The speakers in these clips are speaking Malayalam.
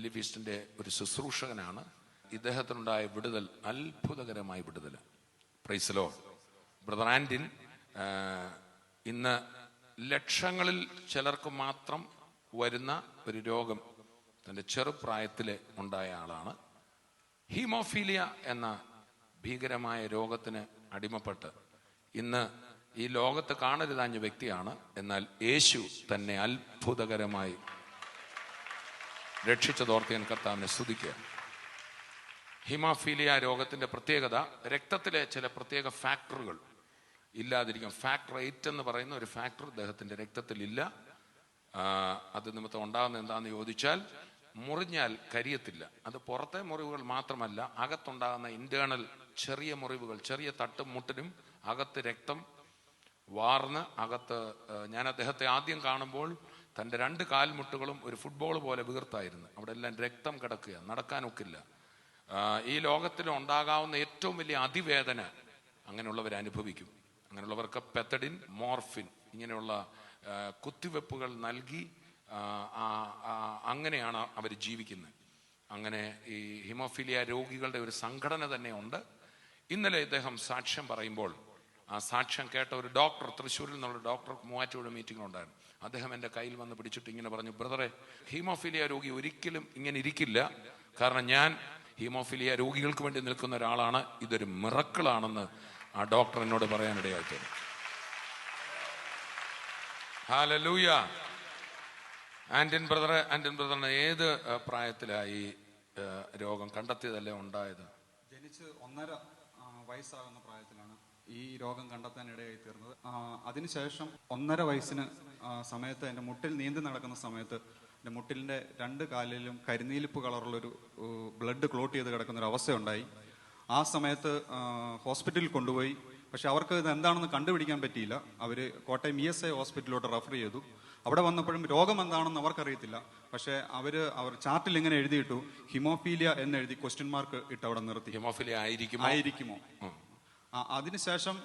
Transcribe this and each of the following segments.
ഫില്ലി ഫീസ്റ്റിൻ്റെ ഒരു ശുശ്രൂഷകനാണ്. ഇദ്ദേഹത്തിനുണ്ടായ വിടുതൽ അത്ഭുതകരമായ വിടുതൽ. Praise the Lord. ബ്രദർ ആൻഡിൻ ഇന്ന് ലക്ഷങ്ങളിൽ ചിലർക്ക് മാത്രം വരുന്ന ഒരു രോഗം തൻ്റെ ചെറുപ്രായത്തിൽ ഉണ്ടായ ആളാണ്. ഹീമോഫീലിയ എന്ന ഭീകരമായ രോഗത്തിന് അടിമപ്പെട്ട് ഇന്ന് ഈ ലോകത്ത് കാണരുതാഞ്ഞ വ്യക്തിയാണ്. എന്നാൽ യേശു തന്നെ അത്ഭുതകരമായി രക്ഷിച്ചതോർത്ത് ഞാൻ കർത്താവിനെ സ്തുതിക്കുക. ഹീമോഫീലിയ രോഗത്തിൻ്റെ പ്രത്യേകത, രക്തത്തിലെ ചില പ്രത്യേക ഫാക്ടറുകൾ ഇല്ലാതിരിക്കും. ഫാക്ടർ 8 എന്ന് പറയുന്ന ഒരു ഫാക്ടർ അദ്ദേഹത്തിൻ്റെ രക്തത്തിലില്ല. അത് നിമിത്തം ഉണ്ടാകുന്ന എന്താണെന്ന് ചോദിച്ചാൽ, മുറിഞ്ഞാൽ കരിയത്തില്ല. അത് പുറത്തെ മുറിവുകൾ മാത്രമല്ല, അകത്തുണ്ടാകുന്ന ഇന്റേണൽ ചെറിയ മുറിവുകൾ, ചെറിയ തട്ടും മുട്ടിനും അകത്ത് രക്തം വാർന്ന് അകത്ത്. ഞാൻ അദ്ദേഹത്തെ ആദ്യം കാണുമ്പോൾ തൻ്റെ 2 കാൽമുട്ടുകളും ഒരു ഫുട്ബോൾ പോലെ വീർത്തായിരുന്നു. അവിടെ എല്ലാം രക്തം കിടക്കുക, നടക്കാനൊക്കില്ല. ഈ ലോകത്തിൽ ഉണ്ടാകാവുന്ന ഏറ്റവും വലിയ അതിവേദന അങ്ങനെയുള്ളവർ അനുഭവിക്കും. അങ്ങനെയുള്ളവർക്ക് പെത്തഡിൻ, മോർഫിൻ ഇങ്ങനെയുള്ള കുത്തിവെപ്പുകൾ നൽകി അങ്ങനെയാണ് അവർ ജീവിക്കുന്നത്. അങ്ങനെ ഈ ഹീമോഫീലിയ രോഗികളുടെ ഒരു സംഘടന തന്നെ ഉണ്ട്. ഇന്നലെ ഇദ്ദേഹം സാക്ഷ്യം പറയുമ്പോൾ ആ സാക്ഷ്യം കേട്ട ഒരു ഡോക്ടർ, തൃശ്ശൂരിൽ നിന്നുള്ള ഡോക്ടർ, മൂവാറ്റുപുഴ മീറ്റിങ്ങിലുണ്ടായിരുന്നു. അദ്ദേഹം എൻ്റെ കയ്യിൽ വന്ന് പിടിച്ചിട്ട് ഇങ്ങനെ പറഞ്ഞു, ബ്രദറെ, ഹീമോഫീലിയ രോഗി ഒരിക്കലും ഇങ്ങനെ ഇരിക്കില്ല. കാരണം ഞാൻ ഹീമോഫീലിയ രോഗികൾക്ക് വേണ്ടി നിൽക്കുന്ന ഒരാളാണ്. ഇതൊരു മിറക്കിളാണെന്ന് ആ ഡോക്ടർ എന്നോട് പറയാനിടയായി. ഹല്ലേലൂയ. ആൻറ്റൻ ബ്രദറിന് ഏത് പ്രായത്തിലായി രോഗം കണ്ടെത്തിയതല്ലേ ഉണ്ടായത്? ജനിച്ച് 1.5 വയസ്സാകുന്ന പ്രായത്തിലാണ് ഈ രോഗം കണ്ടെത്താനിടയായി തീർന്നത്. അതിനുശേഷം 1.5 വയസ്സിന് സമയത്ത് എൻ്റെ മുട്ടിൽ നീന്തി നടക്കുന്ന സമയത്ത് എൻ്റെ മുട്ടിലിൻ്റെ 2 കാലിലും കരിനീലിപ്പ് കളറുള്ളൊരു ബ്ലഡ് ക്ലോട്ട് ചെയ്ത് കിടക്കുന്നൊരു അവസ്ഥയുണ്ടായി. ആ സമയത്ത് ഹോസ്പിറ്റലിൽ കൊണ്ടുപോയി. പക്ഷെ അവർക്ക് ഇത് എന്താണെന്ന് കണ്ടുപിടിക്കാൻ പറ്റിയില്ല. അവർ കോട്ടയം ESI ഹോസ്പിറ്റലിലോട്ട് റെഫർ ചെയ്തു. അവിടെ വന്നപ്പോഴും രോഗം എന്താണെന്ന് അവർക്കറിയത്തില്ല. പക്ഷെ അവർ ചാർട്ടിൽ ഇങ്ങനെ എഴുതിയിട്ടു ഹിമോഫീലിയ എന്നെഴുതി ക്വസ്റ്റ്യൻ മാർക്ക് ഇട്ട് അവിടെ നിർത്തി. ഹീമോഫീലിയ ആയിരിക്കുമോ? അതിനുശേഷം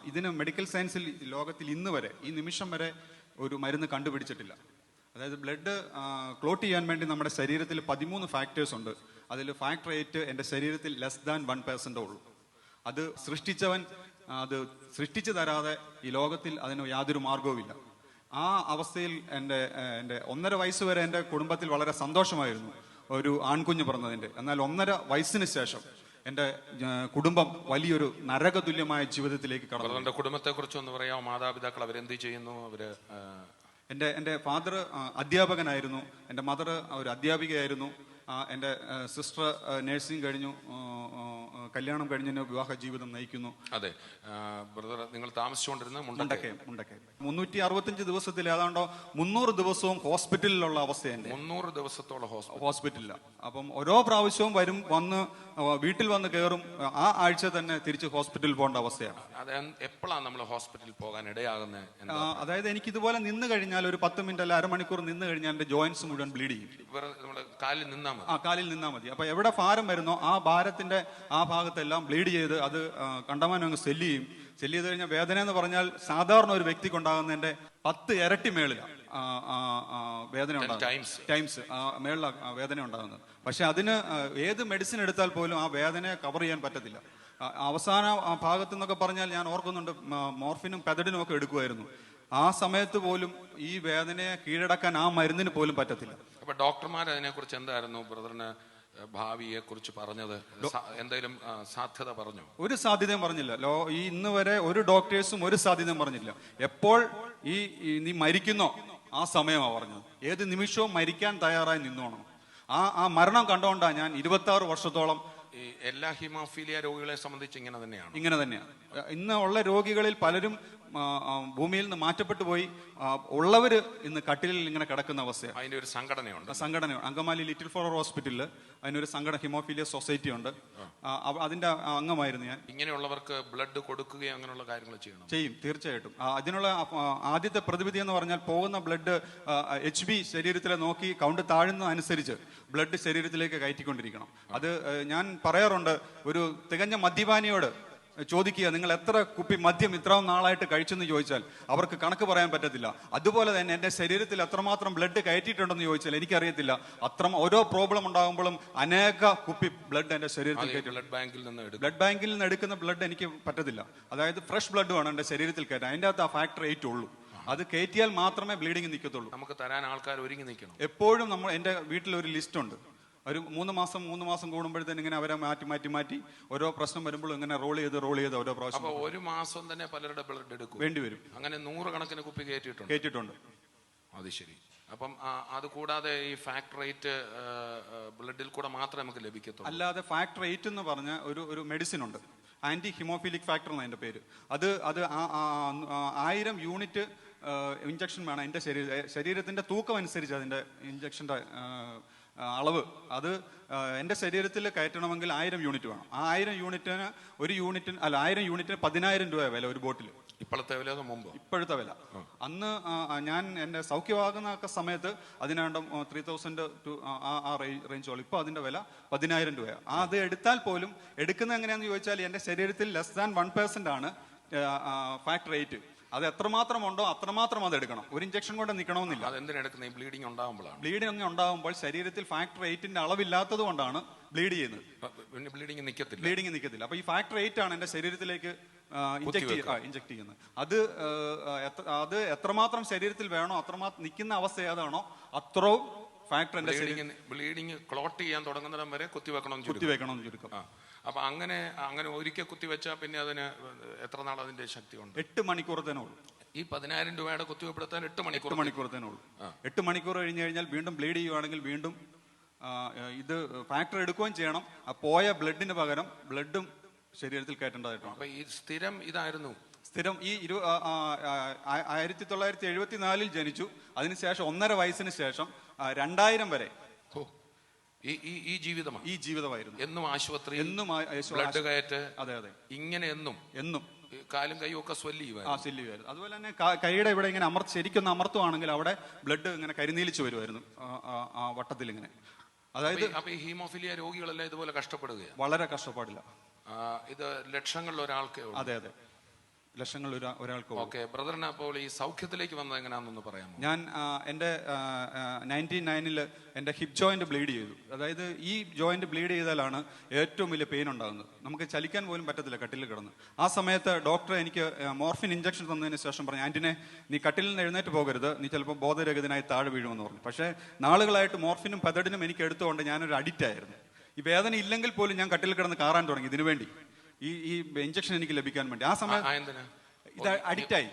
ഇതിന് മെഡിക്കൽ സയൻസിൽ ലോകത്തിൽ ഇന്ന് വരെ, ഈ നിമിഷം വരെ ഒരു മരുന്ന് കണ്ടുപിടിച്ചിട്ടില്ല. അതായത് ബ്ലഡ് ക്ലോട്ട് ചെയ്യാൻ വേണ്ടി നമ്മുടെ ശരീരത്തിൽ 13 ഫാക്ടേഴ്സ് ഉണ്ട്. അതിൽ ഫാക്ടർ 8 എൻ്റെ ശരീരത്തിൽ <1% ഉള്ളൂ. അത് സൃഷ്ടിച്ചവൻ അത് സൃഷ്ടിച്ചു തരാതെ ഈ ലോകത്തിൽ അതിന് യാതൊരു മാർഗവുമില്ല. ആ അവസ്ഥയിൽ എൻ്റെ 1.5 വയസ്സ് വരെ എൻ്റെ കുടുംബത്തിൽ വളരെ സന്തോഷമായിരുന്നു ഒരു ആൺകുഞ്ഞ് പറഞ്ഞതിൻ്റെ. എന്നാൽ 1.5 വയസ്സിന് ശേഷം എൻ്റെ കുടുംബം വലിയൊരു നരകതുല്യമായ ജീവിതത്തിലേക്ക് കടന്നു. എൻ്റെ കുടുംബത്തെ കുറിച്ച് ഒന്ന് പറയാമോ? മാതാപിതാക്കൾ അവരെന്ത് ചെയ്യുന്നു? എൻ്റെ ഫാദർ അധ്യാപകനായിരുന്നു, എൻ്റെ മദർ ഒരു അധ്യാപികയായിരുന്നു, എൻ്റെ സിസ്റ്റർ നഴ്സിംഗ് കഴിഞ്ഞു, കല്യാണം കഴിഞ്ഞ വിവാഹ ജീവിതം നയിക്കുന്നു. അതെ ബ്രദർ, നിങ്ങൾ താമസിച്ചുകൊണ്ടിരുന്ന മുണ്ടക്കയം 365 ദിവസത്തിൽ ഏതാണ്ടോ 300 ദിവസവും ഹോസ്പിറ്റലിലുള്ള അവസ്ഥയുണ്ട്. 300 ദിവസത്തോളം ഹോസ്പിറ്റലില്ല. അപ്പം ഓരോ പ്രാവശ്യവും വന്ന് വീട്ടിൽ വന്ന് കയറും. ആ ആഴ്ച തന്നെ തിരിച്ച് ഹോസ്പിറ്റലിൽ പോകേണ്ട അവസ്ഥയാണ്. എപ്പോഴാണ് നമ്മൾ ഹോസ്പിറ്റലിൽ പോകാൻ ഇടയാകുന്നത്? അതായത് എനിക്ക് ഇതുപോലെ നിന്ന് കഴിഞ്ഞാൽ ഒരു 10 മിനിറ്റ് അല്ല അരമണിക്കൂർ നിന്ന് കഴിഞ്ഞാൽ എന്റെ ജോയിന്റ്സ് മുഴുവൻ ബ്ലീഡ് ചെയ്യും. കാലിൽ നിന്നാ മതി. അപ്പൊ എവിടെ ഭാരം വരുന്നോ ആ ഭാരത്തിന്റെ ആ ഭാഗത്തെല്ലാം ബ്ലീഡ് ചെയ്ത് അത് കണ്ടമാനം അങ്ങ് സെല്ല് ചെയ്യും. സെല്ല് ചെയ്ത് കഴിഞ്ഞാൽ വേദന എന്ന് പറഞ്ഞാൽ സാധാരണ ഒരു വ്യക്തിക്ക് ഉണ്ടാകുന്നതിന്റെ 10 ഇരട്ടി മേളിലാണ് വേദന ടൈംസ് മേളിലാണ് വേദന ഉണ്ടാകുന്നത്. പക്ഷെ അതിന് ഏത് മെഡിസിൻ എടുത്താൽ പോലും ആ വേദനയെ കവർ ചെയ്യാൻ പറ്റത്തില്ല. അവസാന ഭാഗത്ത് എന്നൊക്കെ പറഞ്ഞാൽ ഞാൻ ഓർക്കുന്നുണ്ട്, മോർഫിനും പെതഡിനും ഒക്കെ എടുക്കുമായിരുന്നു. ആ സമയത്ത് പോലും ഈ വേദനയെ കീഴടക്കാൻ ആ മരുന്നിന് പോലും പറ്റത്തില്ല. അപ്പൊ ഡോക്ടർമാർ അതിനെ കുറിച്ച് എന്തായിരുന്നു ബ്രദറിന് ഭാവിയെ കുറിച്ച് പറഞ്ഞത്? എന്തെങ്കിലും സാധ്യത പറഞ്ഞു? ഒരു സാധ്യതയും പറഞ്ഞില്ല. ഈ ഇന്ന് വരെ ഒരു ഡോക്ടേഴ്സും ഒരു സാധ്യതയും പറഞ്ഞില്ല. എപ്പോൾ നീ മരിക്കുന്നോ ആ സമയമാണ് പറഞ്ഞത്. ഏത് നിമിഷവും മരിക്കാൻ തയ്യാറായി നിന്നോണം. ആ മരണം കണ്ടോണ്ടാണ് ഞാൻ 26 വർഷത്തോളം. എല്ലാ ഹീമോഫീലിയ രോഗികളെ സംബന്ധിച്ച് ഇങ്ങനെ തന്നെയാണ്. ഇന്ന് ഉള്ള രോഗികളിൽ പലരും ഭൂമിയിൽ നിന്ന് മാറ്റപ്പെട്ടു പോയി. ഉള്ളവര് ഇന്ന് കട്ടിലിൽ ഇങ്ങനെ കിടക്കുന്ന അവസ്ഥയാണ്. അതിന്റെ ഒരു സംഘടനയുണ്ട്. അങ്കമാലി ലിറ്റിൽ ഫ്ലവർ ഹോസ്പിറ്റലിൽ അതിനൊരു സംഘടന ഹീമോഫീലിയ സൊസൈറ്റി ഉണ്ട്. അതിന്റെ അംഗമായിരുന്നു ഞാൻ. ഇങ്ങനെയുള്ളവർക്ക് ബ്ലഡ് കൊടുക്കുകയും അങ്ങനെയുള്ള കാര്യങ്ങൾ ചെയ്യും തീർച്ചയായിട്ടും. അതിനുള്ള ആദ്യത്തെ പ്രതിവിധി എന്ന് പറഞ്ഞാൽ പോകുന്ന ബ്ലഡ് HB ശരീരത്തിലെ നോക്കി കൗണ്ട് താഴുന്ന അനുസരിച്ച് ബ്ലഡ് ശരീരത്തിലേക്ക് കയറ്റിക്കൊണ്ടിരിക്കണം. അത് ഞാൻ പറയാറുണ്ട്, ഒരു തികഞ്ഞ മദ്യപാനിയോട് ചോദിക്കുക, നിങ്ങൾ എത്ര കുപ്പി മദ്യം ഇത്രയും നാളായിട്ട് കഴിച്ചെന്ന് ചോദിച്ചാൽ അവർക്ക് കണക്ക് പറയാൻ പറ്റത്തില്ല. അതുപോലെ തന്നെ എൻ്റെ ശരീരത്തിൽ എത്രമാത്രം ബ്ലഡ് കയറ്റിയിട്ടുണ്ടെന്ന് ചോദിച്ചാൽ എനിക്കറിയത്തില്ല. ഓരോ പ്രോബ്ലം ഉണ്ടാകുമ്പോഴും അനേക കുപ്പി ബ്ലഡ് എൻ്റെ ശരീരത്തിൽ കയറ്റി. ബ്ലഡ് ബാങ്കിൽ നിന്ന് എടുക്കുന്ന ബ്ലഡ് എനിക്ക് പറ്റത്തില്ല. അതായത് ഫ്രഷ് ബ്ലഡ് വേണം എൻ്റെ ശരീരത്തിൽ കയറ്റാൻ. അതിൻ്റെ അകത്ത് ആ ഫാക്ടർ 8 ഉള്ളൂ. അത് കയറ്റിയാൽ മാത്രമേ ബ്ലീഡിങ് നിൽക്കത്തുള്ളൂ. നമുക്ക് തരാൻ ആൾക്കാർ ഒരുങ്ങി നിൽക്കണം. എപ്പോഴും എൻ്റെ വീട്ടിൽ ഒരു ലിസ്റ്റ് ഉണ്ട്. ഒരു 3 മാസം കൂടുമ്പോഴത്തേന് ഇങ്ങനെ അവരെ മാറ്റി ഓരോ പ്രശ്നം വരുമ്പോഴും ഇങ്ങനെ റോൾ ചെയ്ത് ഓരോ പ്രാവശ്യം. ഒരു മാസം തന്നെ പലരുടെ ബ്ലഡ് എടുക്കും, വേണ്ടി വരും. അങ്ങനെ 100 കണക്കിന് കുപ്പി കയറ്റിയിട്ടുണ്ട്. അത് ശരി. അപ്പം അത് കൂടാതെ ഈ ഫാക്ടർ 8 ബ്ലഡിൽ കൂടെ മാത്രമേ നമുക്ക് ലഭിക്കത്തുള്ളൂ. അല്ലാതെ ഫാക്ടർ 8 എന്ന് പറഞ്ഞ ഒരു മെഡിസിൻ ഉണ്ട്, ആന്റി ഹിമോഫിലിക് ഫാക്ടർ എന്നാണ് അതിന്റെ പേര്. അത് 1000 യൂണിറ്റ് ഇഞ്ചക്ഷൻ വേണം എൻ്റെ ശരീരത്തിന്റെ തൂക്കം അനുസരിച്ച് അതിന്റെ ഇഞ്ചക്ഷന്റെ അളവ്. അത് എൻ്റെ ശരീരത്തിൽ കയറ്റണമെങ്കിൽ 1000 യൂണിറ്റ് വേണം. ആ 1000 യൂണിറ്റിന് 1000 യൂണിറ്റിന് 10,000 രൂപ വില ഒരു ബോട്ടിൽ. ഇപ്പോഴത്തെ വില മുമ്പ്? ഇപ്പോഴത്തെ വില. അന്ന് ഞാൻ എൻ്റെ സൗഖ്യമാകുന്ന സമയത്ത് അതിനാണ്ട് 3000 ആ റേഞ്ചോളം. ഇപ്പോൾ അതിന്റെ വില 10,000 രൂപയാണ്. അത് എടുത്താൽ പോലും എടുക്കുന്നത് എങ്ങനെയാണെന്ന് ചോദിച്ചാൽ എൻ്റെ ശരീരത്തിൽ ലെസ് ദാൻ 1% ആണ് ഫാക്ടർ 8. അത് എത്രമാത്രം ഉണ്ടോ അത്രമാത്രം അത് എടുക്കണം. ഒരു ഇഞ്ചക്ഷൻ കൊണ്ട് നിൽക്കണമെന്നില്ല. ബ്ലീഡിംഗ് ഉണ്ടാകുമ്പോഴാണ്. ബ്ലീഡിംഗ് ഉണ്ടാകുമ്പോൾ ശരീരത്തിൽ ഫാക്ടർ 8ന്റെ അളവില്ലാത്തത് കൊണ്ടാണ് ബ്ലീഡ് ചെയ്യുന്നത്. ബ്ലീഡിംഗ് നിൽക്കത്തില്ല. അപ്പൊ ഈ ഫാക്ടർ 8 ആണ് എന്റെ ശരീരത്തിലേക്ക് ഇഞ്ചക്ട് ചെയ്യുന്നത്. അത് എത്രമാത്രം ശരീരത്തിൽ വേണോ അത്രമാത്രം നിൽക്കുന്ന അവസ്ഥ ഏതാണോ അത്രയും ഫാക്ടർ എന്റെ ബ്ലീഡിംഗ് ക്ലോട്ട് ചെയ്യാൻ തുടങ്ങുന്നിടം വരെ കുത്തിവെക്കണം ചുരുക്കം. അപ്പൊ അങ്ങനെ ഒരിക്കൽ കുത്തിവെച്ചാൽ പിന്നെ അതിന് എത്ര നാൾ അതിന്റെ ശക്തി ഉണ്ട്? 8 മണിക്കൂറത്തേനേ ഉള്ളൂ. ഈ 10,000 രൂപയുടെ കുത്തിവെപ്പെടുത്താൻ 8 മണിക്കൂറത്തേനേ ഉള്ളൂ. 8 മണിക്കൂർ കഴിഞ്ഞ് കഴിഞ്ഞാൽ വീണ്ടും ബ്ലീഡ് ചെയ്യുവാണെങ്കിൽ വീണ്ടും ഇത് ഫാക്ടർ എടുക്കുകയും ചെയ്യണം. പോയ ബ്ലഡിന് പകരം ബ്ലഡും ശരീരത്തിൽ കയറ്റേണ്ടതായിട്ടുണ്ട്. അപ്പൊ ഈ സ്ഥിരം ഇതായിരുന്നു. ഈ 1974 ജനിച്ചു. അതിനുശേഷം 1.5 വയസ്സിന് ശേഷം 2000 വരെ ഈ ജീവിതമായിരുന്നു. എന്നും ആശുപത്രി, ബ്ലഡ് കയറ്റ്. അതെ. ഇങ്ങനെ എന്നും കാലും കൈയും ഒക്കെ സ്വെല്ല് ചെയ്യുമായിരുന്നു. അതുപോലെ തന്നെ കൈയുടെ ഇവിടെ ഇങ്ങനെ ശരിക്കൊന്ന് അമർത്തുവാണെങ്കിൽ അവിടെ ബ്ലഡ് ഇങ്ങനെ കരിനീലിച്ചു വരുമായിരുന്നു വട്ടത്തിൽ ഇങ്ങനെ. അതായത് അപ്പൊ ഈ ഹീമോഫിലിയ രോഗികളെല്ലാം ഇതുപോലെ കഷ്ടപ്പെടുകയാണ്. വളരെ കഷ്ടപ്പാടില്ല. ഇത് ലക്ഷങ്ങളിൽ ഒരാൾക്ക്. അതെ, ലക്ഷങ്ങളിൽ ഒരാൾക്ക്. ഓക്കെ ബ്രദറിന് അപ്പോൾ ഈ സൗഖ്യത്തിലേക്ക് വന്നത് എങ്ങനെയാണെന്ന് പറയാമോ? ഞാൻ എൻ്റെ 99 എൻ്റെ ഹിപ്പ് ജോയിന്റ് ബ്ലീഡ് ചെയ്തു. അതായത് ഈ ജോയിന്റ് ബ്ലീഡ് ചെയ്താലാണ് ഏറ്റവും വലിയ പെയിൻ ഉണ്ടാകുന്നത്. നമുക്ക് ചലിക്കാൻ പോലും പറ്റത്തില്ല കട്ടിലിൽ കിടന്ന്. ആ സമയത്ത് ഡോക്ടർ എനിക്ക് മോർഫിൻ ഇഞ്ചക്ഷൻ തന്നതിന് ശേഷം പറഞ്ഞു, ആന്റിനെ നീ കട്ടിലിൽ നിന്ന് എഴുന്നേറ്റ് പോകരുത്, നീ ചിലപ്പോൾ ബോധരഹിതനായി താഴെ വീഴുമെന്ന് പറഞ്ഞു. പക്ഷേ നാളുകളായിട്ട് മോർഫിനും പെതഡിനും എനിക്ക് എടുത്തുകൊണ്ട് ഞാനൊരു അഡിക്റ്റ് ആയിരുന്നു. ഈ വേദന ഇല്ലെങ്കിൽ പോലും ഞാൻ കട്ടിലിൽ കിടന്ന് കാറാൻ തുടങ്ങി ഇതിനു വേണ്ടി, ഈ ഇഞ്ചക്ഷൻ എനിക്ക് ലഭിക്കാൻ വേണ്ടി. ആ സമയത്ത് ഇത് അഡിക്റ്റ് ആയി.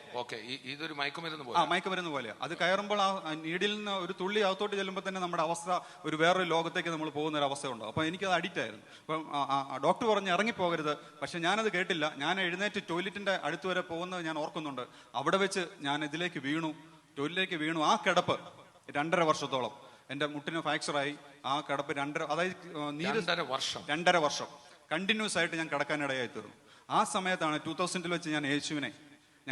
ഇതൊരു മയക്കുമരുന്ന് പോലെ. അത് കയറുമ്പോൾ ആ നീഡിൽ നിന്ന് ഒരു തുള്ളി അകത്തോട്ട് ചെല്ലുമ്പോൾ തന്നെ നമ്മുടെ അവസ്ഥ ഒരു വേറൊരു ലോകത്തേക്ക് നമ്മൾ പോകുന്ന ഒരു അവസ്ഥ ഉണ്ടാവും. അപ്പൊ എനിക്കത് അഡിക്റ്റ് ആയിരുന്നു. അപ്പം ഡോക്ടർ പറഞ്ഞ് ഇറങ്ങിപ്പോകരുത്. പക്ഷെ ഞാനത് കേട്ടില്ല. ഞാൻ എഴുന്നേറ്റ് ടോയ്ലറ്റിന്റെ അടുത്ത് വരെ പോകുന്നത് ഞാൻ ഓർക്കുന്നുണ്ട്. അവിടെ വെച്ച് ഞാൻ ടോയ്ലറ്റിലേക്ക് വീണു. ആ കിടപ്പ് 2.5 വർഷത്തോളം എന്റെ മുട്ടിന് ഫ്രാക്ചറായി. ആ കിടപ്പ് 2.5 വർഷം കണ്ടിന്യൂസ് ആയിട്ട് ഞാൻ കിടക്കാനിടയായി തീർന്നു. ആ സമയത്താണ് 2000 വെച്ച് ഞാൻ യേശുവിനെ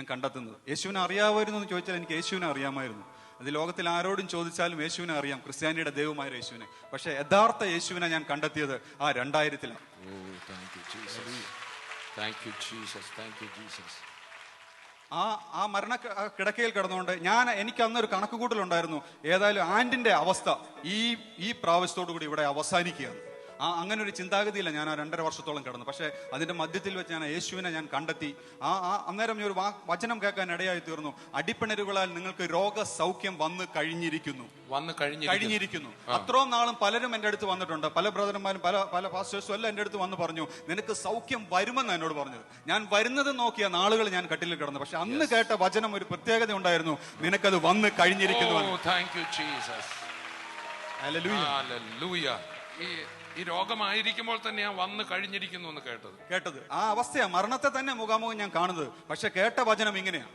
കണ്ടെത്തുന്നത്. യേശുവിനെ അറിയാമായിരുന്നു എന്ന് ചോദിച്ചാൽ എനിക്ക് യേശുവിനെ അറിയാമായിരുന്നു. അത് ലോകത്തിൽ ആരോടും ചോദിച്ചാലും യേശുവിനെ അറിയാം, ക്രിസ്ത്യാനിയുടെ ദൈവമായ യേശുവിനെ. പക്ഷെ യഥാർത്ഥ യേശുവിനെ ഞാൻ കണ്ടെത്തിയത് ആ 2000-ലാണ്. ആ മരണ കിടക്കയിൽ കിടന്നുകൊണ്ട് എനിക്ക് അന്നൊരു കണക്കുകൂട്ടലുണ്ടായിരുന്നു. ഏതായാലും ആന്റിന്റെ അവസ്ഥ ഈ പ്രാവശ്യത്തോടു കൂടി ഇവിടെ അവസാനിക്കുകയാണ്. അങ്ങനെ ഒരു ചിന്താഗതിയില്ല ഞാൻ ആ 2.5 വർഷത്തോളം കിടന്നു. പക്ഷെ അതിന്റെ മധ്യത്തിൽ വെച്ച് ഞാൻ യേശുവിനെ കണ്ടെത്തി. അന്നേരം ഒരു വചനം കേൾക്കാൻ ഇടയായി തീർന്നു. അടിപ്പിണരുകളാൽ നിങ്ങൾക്ക് രോഗസൗഖ്യം വന്നു കഴിഞ്ഞിരിക്കുന്നു. അത്രയും നാളും പലരും എൻ്റെ അടുത്ത് വന്നിട്ടുണ്ട്. പല ബ്രദർമാരും പല പാസ്റ്റേഴ്സും എല്ലാം എൻ്റെ അടുത്ത് വന്ന് പറഞ്ഞു, നിനക്ക് സൗഖ്യം വരുമെന്ന് എന്നോട് പറഞ്ഞത്. ഞാൻ വരുന്നത് നോക്കിയ നാളുകൾ ഞാൻ കട്ടിലിൽ കിടന്നു. പക്ഷെ അന്ന് കേട്ട വചനം ഒരു പ്രത്യേകത ഉണ്ടായിരുന്നു, നിനക്കത് വന്ന് കഴിഞ്ഞിരിക്കുന്നു. ഈ രോഗമായിരിക്കുമ്പോൾ തന്നെ ഞാൻ വന്ന് കഴിഞ്ഞിരിക്കുന്നു എന്ന് കേട്ടത് ആ അവസ്ഥയാ. മരണത്തെ തന്നെ മുഖാമുഖം ഞാൻ കാണുന്നത്. പക്ഷെ കേട്ട വചനം ഇങ്ങനെയാണ്.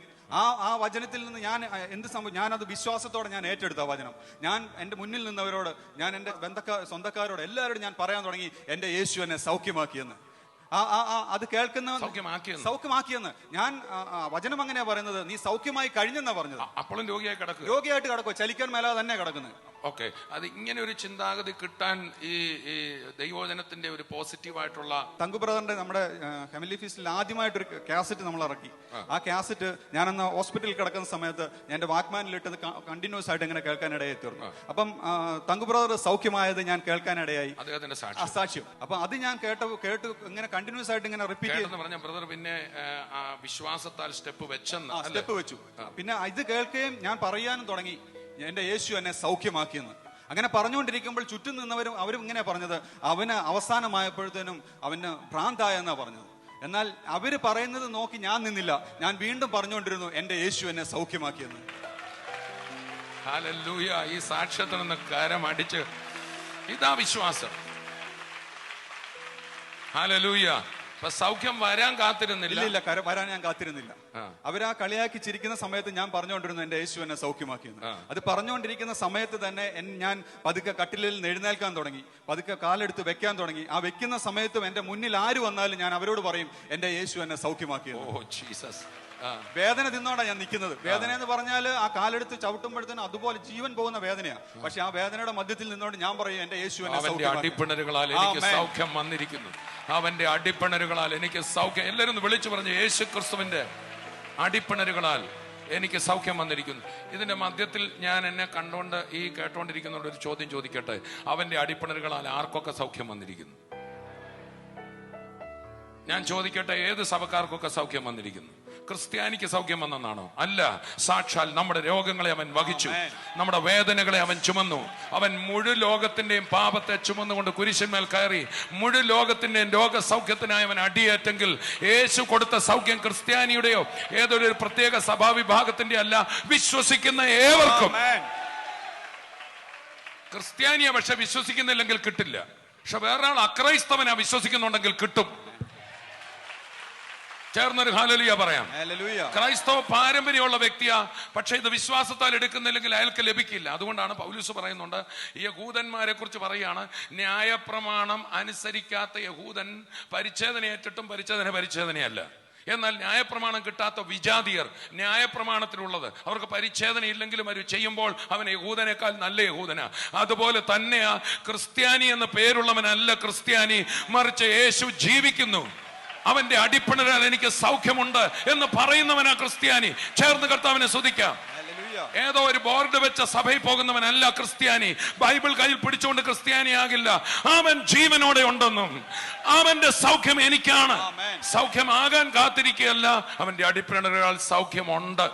ആ വചനത്തിൽ നിന്ന് ഞാൻ എന്ത് സംഭവം, ഞാനത് വിശ്വാസത്തോടെ ഞാൻ ഏറ്റെടുത്ത വചനം. ഞാൻ എൻ്റെ മുന്നിൽ നിന്നവരോട്, ഞാൻ എൻ്റെ സ്വന്തക്കാരോട് എല്ലാവരോടും ഞാൻ പറയാൻ തുടങ്ങി, എൻ്റെ യേശു എന്നെ സൗഖ്യമാക്കിയെന്ന്. അത് കേൾക്കുന്ന സൗഖ്യമാക്കിയെന്ന്. ഞാൻ വചനം അങ്ങനെയാ പറയുന്നത്, നീ സൗഖ്യമായി കഴിഞ്ഞെന്നാ പറഞ്ഞത്. അപ്പോഴും രോഗിയായിട്ട് കിടക്കുക, ചലിക്കാൻ മേലാതെ തന്നെ കിടക്കുന്നത്. ഓക്കെ, അത് ഇങ്ങനെ ഒരു ചിന്താഗതി കിട്ടാൻ ഈ ദൈവവചനത്തിന്റെ ഒരു പോസിറ്റീവായിട്ടുള്ള തങ്കു ബ്രദറിന്റെ നമ്മുടെ ഫാമിലി ഫീസ്റ്റിൽ ആദ്യമായിട്ടൊരു കാസറ്റ് നമ്മൾ ഇറക്കി. ആ കാസറ്റ് ഞാനന്ന് ഹോസ്പിറ്റലിൽ കിടക്കുന്ന സമയത്ത് എന്റെ വാക്മാനിലിട്ടത് കണ്ടിന്യൂസ് ആയിട്ട് ഇങ്ങനെ കേൾക്കാനിടയായി തീർന്നു. അപ്പം തങ്കു ബ്രദർ സൗഖ്യമായത് ഞാൻ കേൾക്കാനിടയായി, അദ്ദേഹത്തിന്റെ സാക്ഷ്യം. അപ്പൊ അത് ഞാൻ കേട്ടു ഇങ്ങനെ കണ്ടിന്യൂസ് ആയിട്ട് ഇങ്ങനെ റിപ്പീറ്റ് ചെയ്ത് പറഞ്ഞ ബ്രദർ പിന്നെ വിശ്വാസത്താൽ സ്റ്റെപ്പ് വെച്ചു. പിന്നെ ഇത് കേൾക്കുകയും ഞാൻ പറയാനും തുടങ്ങി, എന്റെ യേശു എന്നെ സൗഖ്യമാക്കിയെന്ന്. അങ്ങനെ പറഞ്ഞുകൊണ്ടിരിക്കുമ്പോൾ ചുറ്റും നിന്നവരും അവരും ഇങ്ങനെ പറഞ്ഞത്, അവന് അവസാനമായപ്പോഴത്തേനും അവന് ഭ്രാന്തായെന്നാ പറഞ്ഞത്. എന്നാൽ അവര് പറയുന്നത് നോക്കി ഞാൻ നിന്നില്ല, ഞാൻ വീണ്ടും പറഞ്ഞുകൊണ്ടിരുന്നു, എന്റെ യേശു എന്നെ സൗഖ്യമാക്കിയെന്ന്. ഹല്ലേലൂയ. ഈ സാക്ഷ്യത്തിൽ നിന്ന് കരം അടിച്ച്, ഇതാ വിശ്വാസം. ഹല്ലേലൂയ. സൗഖ്യം വരാൻ കാത്തിരുന്നില്ല. ഇല്ല, വരാൻ ഞാൻ കാത്തിരുന്നില്ല. അവരാ കളിയാക്കി ചിരിക്കുന്ന സമയത്ത് ഞാൻ പറഞ്ഞുകൊണ്ടിരുന്നു, എന്റെ യേശു എന്നെ സൗഖ്യമാക്കിയെന്ന്. അത് പറഞ്ഞുകൊണ്ടിരിക്കുന്ന സമയത്ത് തന്നെ ഞാൻ പതുക്കെ കട്ടിലിൽ നിന്ന് എഴുന്നേൽക്കാൻ തുടങ്ങി, പതുക്കെ കാലെടുത്ത് വെക്കാൻ തുടങ്ങി. ആ വെക്കുന്ന സമയത്തും എന്റെ മുന്നിൽ ആര് വന്നാലും ഞാൻ അവരോട് പറയും, എന്റെ യേശു എന്നെ സൗഖ്യമാക്കിയെന്ന്. Oh Jesus. വേദന തിന്നോണ്ടാ ഞാൻ നിൽക്കുന്നത്. വേദന എന്ന് പറഞ്ഞാൽ ആ കാലെടുത്ത് ചവിട്ടുമ്പോഴത്തേനും അതുപോലെ ജീവൻ പോകുന്ന വേദനയാ. പക്ഷെ ആ വേദനയുടെ മധ്യത്തിൽ നിന്നോണ്ട് ഞാൻ പറയും, എന്റെ യേശു എന്നെ സൗഖ്യമാക്കി. അടിപ്പിണരുകളാൽ എനിക്ക് സൗഖ്യം വന്നിരിക്കുന്നു. അവന്റെ അടിപ്പിണരുകളാൽ എനിക്ക് സൗഖ്യം. എല്ലാവരും വിളിച്ചു പറഞ്ഞു, യേശു ക്രിസ്തുവിന്റെ അടിപ്പിണരുകളാൽ എനിക്ക് സൗഖ്യം വന്നിരിക്കുന്നു. ഇതിന്റെ മധ്യത്തിൽ ഞാൻ എന്നെ കണ്ടുകൊണ്ട് ഈ കേട്ടോണ്ടിരിക്കുന്നവരോട് ഒരു ചോദ്യം ചോദിക്കട്ടെ, അവന്റെ അടിപ്പിണരുകളാൽ ആർക്കൊക്കെ സൗഖ്യം വന്നിരിക്കുന്നു? ഞാൻ ചോദിക്കട്ടെ, ഏത് സഭക്കാർക്കൊക്കെ സൗഖ്യം വന്നിരിക്കുന്നു? ക്രിസ്ത്യാനിക്ക് സൗഖ്യം വന്നെന്നാണോ? അല്ല. സാക്ഷാൽ നമ്മുടെ രോഗങ്ങളെ അവൻ വഹിച്ചു, നമ്മുടെ വേദനകളെ അവൻ ചുമന്നു. അവൻ മുഴു ലോകത്തിന്റെയും പാപത്തെ ചുമന്നുകൊണ്ട് കുരിശന്മേൽ കയറി മുഴു ലോകത്തിന്റെയും രോഗസൗഖ്യത്തിനായി അവൻ അടിയേറ്റെങ്കിൽ യേശു കൊടുത്ത സൗഖ്യം ക്രിസ്ത്യാനിയുടെയോ ഏതൊരു പ്രത്യേക സഭാവിഭാഗത്തിന്റെ അല്ല, വിശ്വസിക്കുന്ന ഏവർക്കും. ക്രിസ്ത്യാനിയെ പക്ഷെ വിശ്വസിക്കുന്നില്ലെങ്കിൽ കിട്ടില്ല. പക്ഷെ വേറൊരാൾ അക്രൈസ്തവനെ വിശ്വസിക്കുന്നുണ്ടെങ്കിൽ കിട്ടും. ചേർന്നൊരു ഹല്ലേലൂയ പറയാം. ക്രൈസ്തവ പാരമ്പര്യമുള്ള വ്യക്തിയാ, പക്ഷെ ഇത് വിശ്വാസത്താൽ എടുക്കുന്നില്ലെങ്കിൽ അയാൾക്ക് ലഭിക്കില്ല. അതുകൊണ്ടാണ് പൗലോസ് പറയുന്നുണ്ട്, യഹൂദന്മാരെ കുറിച്ച് പറയുകയാണ്, ന്യായപ്രമാണം അനുസരിക്കാത്ത യഹൂദൻ പരിച്ഛേദനയേറ്റിട്ടും പരിച്ഛേദനയല്ല. എന്നാൽ ന്യായപ്രമാണം കിട്ടാത്ത വിജാതിയർ ന്യായപ്രമാണത്തിലുള്ളത്, അവർക്ക് പരിച്ഛേദന ഇല്ലെങ്കിലും അവർ ചെയ്യുമ്പോൾ അവൻ യഹൂദനേക്കാൾ നല്ല യഹൂദനാ. അതുപോലെ തന്നെയാ ക്രിസ്ത്യാനി എന്ന പേരുള്ളവനല്ല ക്രിസ്ത്യാനി, മറിച്ച് യേശു ജീവിക്കുന്നു, അവന്റെ അടിപ്പിണരാൽ എനിക്ക് സൗഖ്യമുണ്ട് എന്ന് പറയുന്നവനാ ക്രിസ്ത്യാനി. ചേർന്ന് കർത്താവിനെ സ്തുതിക്കാം. ഏതോ ഒരു ബോർഡ് വെച്ച സഭയിൽ പോകുന്നവനല്ല ക്രിസ്ത്യാനി. ബൈബിൾ കയ്യിൽ പിടിച്ചുകൊണ്ട് ക്രിസ്ത്യാനിയാകില്ല. അവൻ ജീവനോടെ ഉണ്ടെന്നും അവന്റെ സൗഖ്യം എനിക്കാണ്. സൗഖ്യമാകാൻ കാത്തിരിക്കുകയല്ല, അവന്റെ അടിപ്പിണരാൽ സൗഖ്യമുണ്ട്.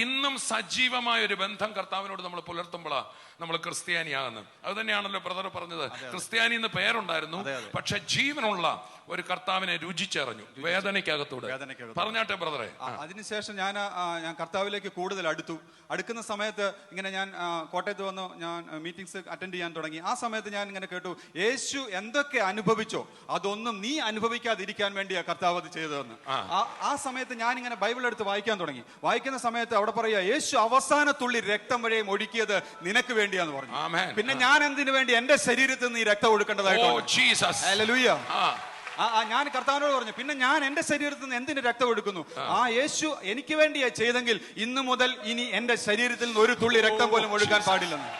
ഇന്നും സജീവമായ ഒരു ബന്ധം കർത്താവിനോട് നമ്മൾ പുലർത്തുമ്പോഴാ നമ്മൾ ക്രിസ്ത്യാനിയാകുന്നത്. അത് തന്നെയാണല്ലോ ബ്രദർ പറഞ്ഞത്, ക്രിസ്ത്യാനി എന്ന് പേരുണ്ടായിരുന്നു, പക്ഷെ ജീവനുള്ള ഒരു കർത്താവിനെ രുചിച്ചറിഞ്ഞു വേദനയ്ക്കകത്തൂടെ. പറഞ്ഞാട്ടെ ബ്രദറെ. അതിനുശേഷം ഞാൻ കർത്താവിലേക്ക് കൂടുതൽ അടുക്കുന്ന സമയത്ത് ഇങ്ങനെ ഞാൻ കോട്ടയത്ത് വന്നു, ഞാൻ മീറ്റിംഗ്സ് അറ്റൻഡ് ചെയ്യാൻ തുടങ്ങി. ആ സമയത്ത് ഞാൻ ഇങ്ങനെ കേട്ടു, യേശു എന്തൊക്കെ അനുഭവിച്ചോ അതൊന്നും നീ അനുഭവിക്കാതിരിക്കാൻ വേണ്ടിയാ കർത്താവ് അത് ചെയ്തതെന്ന്. ആ സമയത്ത് ഞാൻ ഇങ്ങനെ ബൈബിൾ എടുത്ത് വായിക്കാൻ തുടങ്ങി. വായിക്കുന്ന സമയത്ത് അവിടെ പറയാ, യേശു അവസാന തുള്ളി രക്തം വരെയും ഒഴുക്കിയത് നിനക്ക് വേണ്ടിയാന്ന് പറഞ്ഞു. പിന്നെ ഞാൻ എന്തിനു വേണ്ടി എന്റെ ശരീരത്തിൽ നിന്ന് ഈ രക്തം ഒഴുക്കേണ്ടതായിട്ട് ഞാൻ കർത്താവിനോട് പറഞ്ഞു, പിന്നെ ഞാൻ എന്റെ ശരീരത്തിൽ നിന്ന് എന്തിന് രക്തം എടുക്കുന്നു? ആ യേശു എനിക്ക് വേണ്ടിയാ ചെയ്തെങ്കിൽ ഇന്നു മുതൽ ഇനി എന്റെ ശരീരത്തിൽ നിന്ന് ഒരു തുള്ളി രക്തം പോലും ഒഴുകാൻ പാടില്ലെന്ന്